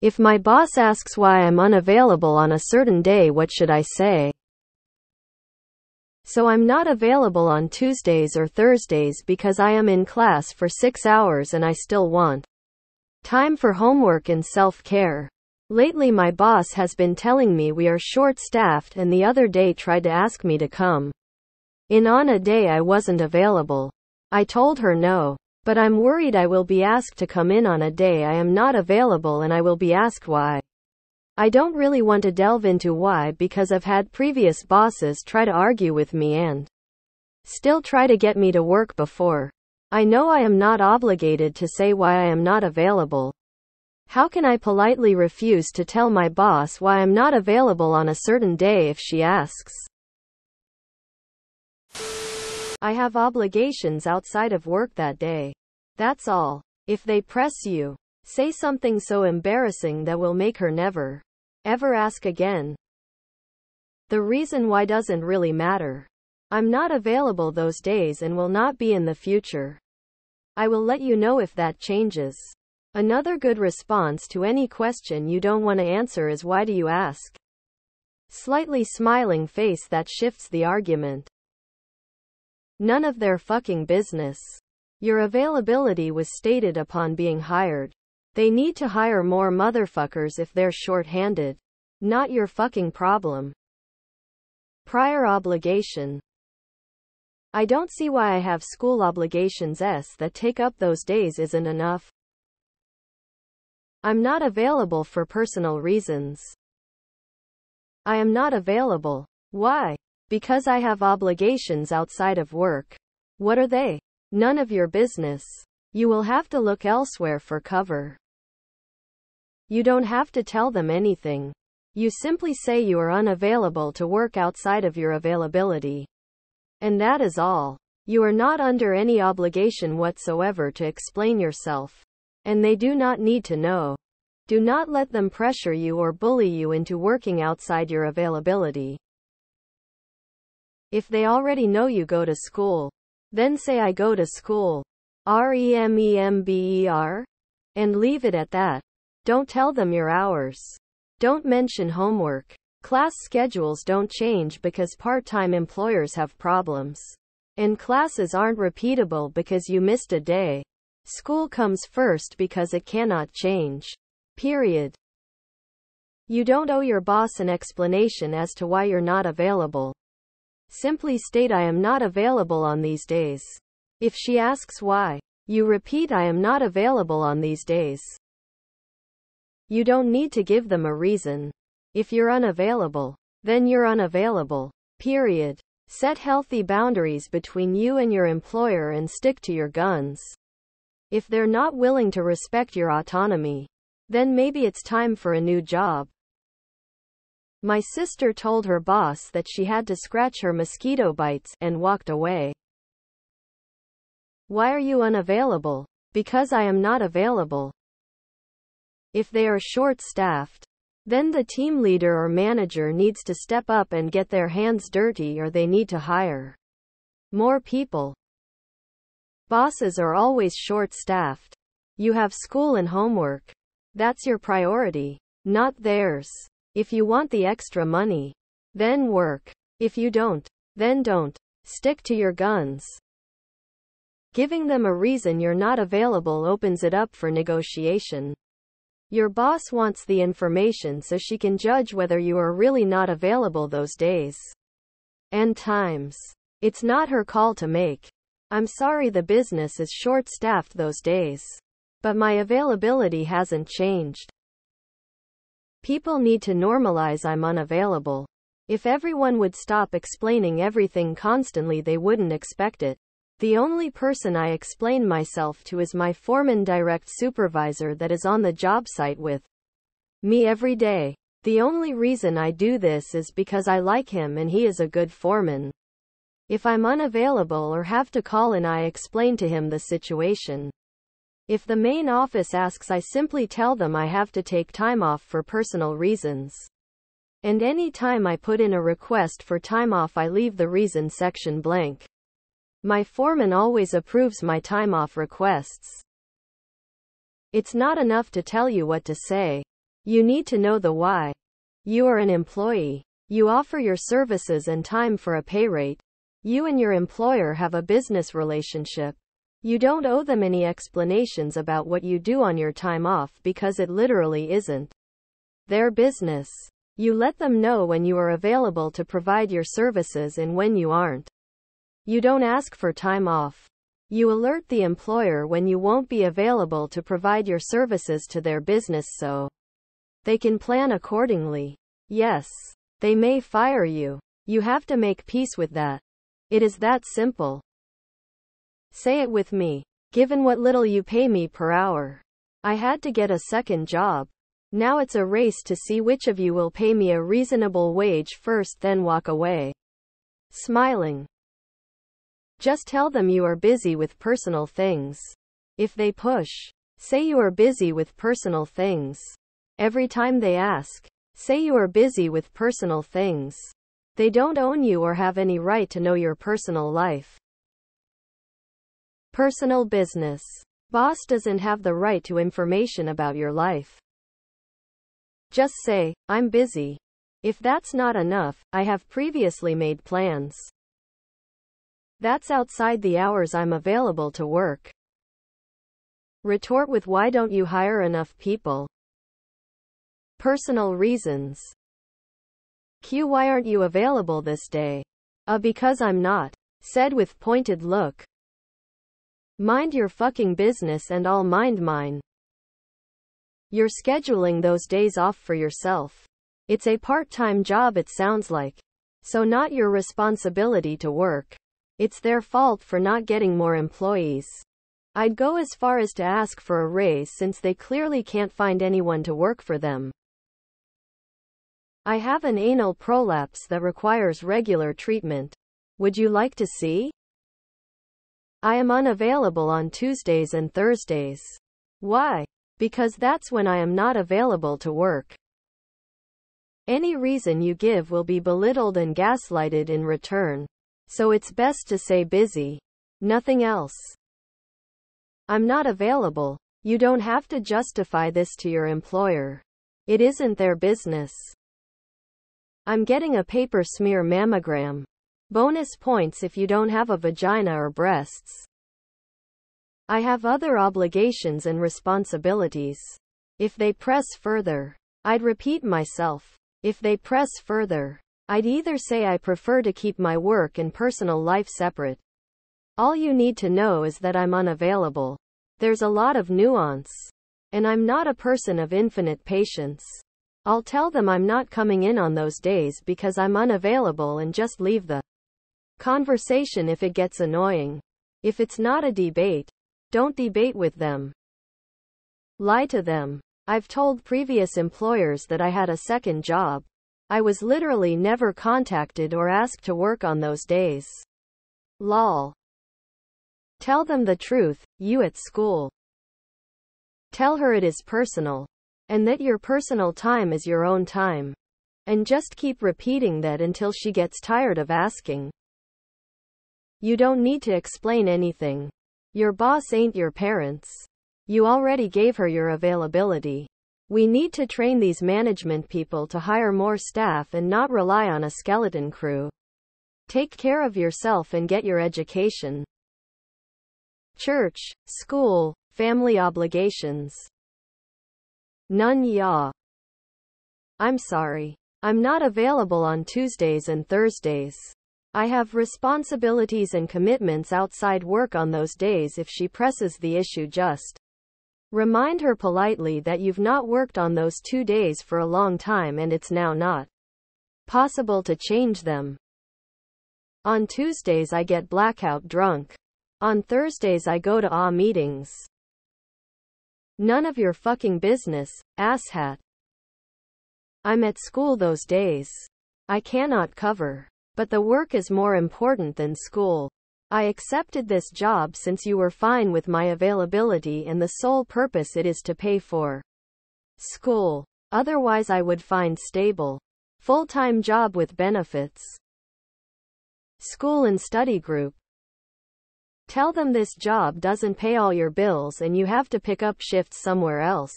If my boss asks why I'm unavailable on a certain day, what should I say? So I'm not available on Tuesdays or Thursdays because I am in class for 6 hours and I still want time for homework and self-care. Lately my boss has been telling me we are short-staffed, and the other day tried to ask me to come in on a day I wasn't available. I told her no. But I'm worried I will be asked to come in on a day I am not available and I will be asked why. I don't really want to delve into why, because I've had previous bosses try to argue with me and still try to get me to work before. I know I am not obligated to say why I am not available. How can I politely refuse to tell my boss why I'm not available on a certain day if she asks? I have obligations outside of work that day. That's all. If they press you, say something so embarrassing that will make her never, ever ask again. The reason why doesn't really matter. I'm not available those days and will not be in the future. I will let you know if that changes. Another good response to any question you don't want to answer is, why do you ask? Slightly smiling face that shifts the argument. None of their fucking business. Your availability was stated upon being hired. They need to hire more motherfuckers if they're short-handed. Not your fucking problem. Prior obligation. I don't see why I have school obligations that take up those days isn't enough. I'm not available for personal reasons. I am not available. Why? Because I have obligations outside of work. What are they? None of your business. You will have to look elsewhere for cover. You don't have to tell them anything. You simply say you are unavailable to work outside of your availability. And that is all. You are not under any obligation whatsoever to explain yourself. And they do not need to know. Do not let them pressure you or bully you into working outside your availability. If they already know you go to school, then say I go to school. REMEMBER? And leave it at that. Don't tell them your hours. Don't mention homework. Class schedules don't change because part-time employers have problems. And classes aren't repeatable because you missed a day. School comes first because it cannot change. Period. You don't owe your boss an explanation as to why you're not available. Simply state I am not available on these days. If she asks why, you repeat I am not available on these days. You don't need to give them a reason. If you're unavailable, then you're unavailable. Period. Set healthy boundaries between you and your employer and stick to your guns. If they're not willing to respect your autonomy, then maybe it's time for a new job. My sister told her boss that she had to scratch her mosquito bites, and walked away. Why are you unavailable? Because I am not available. If they are short-staffed, then the team leader or manager needs to step up and get their hands dirty, or they need to hire more people. Bosses are always short-staffed. You have school and homework. That's your priority, not theirs. If you want the extra money, then work. If you don't, then don't. Stick to your guns. Giving them a reason you're not available opens it up for negotiation. Your boss wants the information so she can judge whether you are really not available those days and times. It's not her call to make. I'm sorry the business is short-staffed those days, but my availability hasn't changed. People need to normalize I'm unavailable. If everyone would stop explaining everything constantly, they wouldn't expect it. The only person I explain myself to is my foreman, direct supervisor that is on the job site with me every day. The only reason I do this is because I like him and he is a good foreman. If I'm unavailable or have to call in, I explain to him the situation. If the main office asks, I simply tell them I have to take time off for personal reasons. And any time I put in a request for time off, I leave the reason section blank. My foreman always approves my time off requests. It's not enough to tell you what to say. You need to know the why. You are an employee. You offer your services and time for a pay rate. You and your employer have a business relationship. You don't owe them any explanations about what you do on your time off because it literally isn't their business. You let them know when you are available to provide your services and when you aren't. You don't ask for time off. You alert the employer when you won't be available to provide your services to their business so they can plan accordingly. Yes, they may fire you. You have to make peace with that. It is that simple. Say it with me. Given what little you pay me per hour, I had to get a second job. Now it's a race to see which of you will pay me a reasonable wage first, then walk away. Smiling. Just tell them you are busy with personal things. If they push, say you are busy with personal things. Every time they ask, say you are busy with personal things. They don't own you or have any right to know your personal life. Personal business. Boss doesn't have the right to information about your life. Just say, I'm busy. If that's not enough, I have previously made plans. That's outside the hours I'm available to work. Retort with why don't you hire enough people? Personal reasons. Q. Why aren't you available this day? Because I'm not. Said with pointed look. Mind your fucking business and I'll mind mine. You're scheduling those days off for yourself. It's a part-time job, it sounds like. So not your responsibility to work. It's their fault for not getting more employees. I'd go as far as to ask for a raise since they clearly can't find anyone to work for them. I have an anal prolapse that requires regular treatment. Would you like to see? I am unavailable on Tuesdays and Thursdays. Why? Because that's when I am not available to work. Any reason you give will be belittled and gaslighted in return. So it's best to say busy. Nothing else. I'm not available. You don't have to justify this to your employer. It isn't their business. I'm getting a paper smear mammogram. Bonus points if you don't have a vagina or breasts. I have other obligations and responsibilities. If they press further, I'd repeat myself. If they press further, I'd either say I prefer to keep my work and personal life separate. All you need to know is that I'm unavailable. There's a lot of nuance. And I'm not a person of infinite patience. I'll tell them I'm not coming in on those days because I'm unavailable and just leave the conversation if it gets annoying. If it's not a debate, don't debate with them. Lie to them. I've told previous employers that I had a second job. I was literally never contacted or asked to work on those days. Lol. Tell them the truth, you at school. Tell her it is personal. And that your personal time is your own time. And just keep repeating that until she gets tired of asking. You don't need to explain anything. Your boss ain't your parents. You already gave her your availability. We need to train these management people to hire more staff and not rely on a skeleton crew. Take care of yourself and get your education. Church, school, family obligations. None, ya. I'm sorry. I'm not available on Tuesdays and Thursdays. I have responsibilities and commitments outside work on those days. If she presses the issue, just remind her politely that you've not worked on those 2 days for a long time and it's now not possible to change them. On Tuesdays I get blackout drunk. On Thursdays I go to meetings. None of your fucking business, asshat. I'm at school those days. I cannot cover. But the work is more important than school. I accepted this job since you were fine with my availability and the sole purpose it is to pay for school. Otherwise I would find stable, full-time job with benefits. School and study group. Tell them this job doesn't pay all your bills and you have to pick up shifts somewhere else.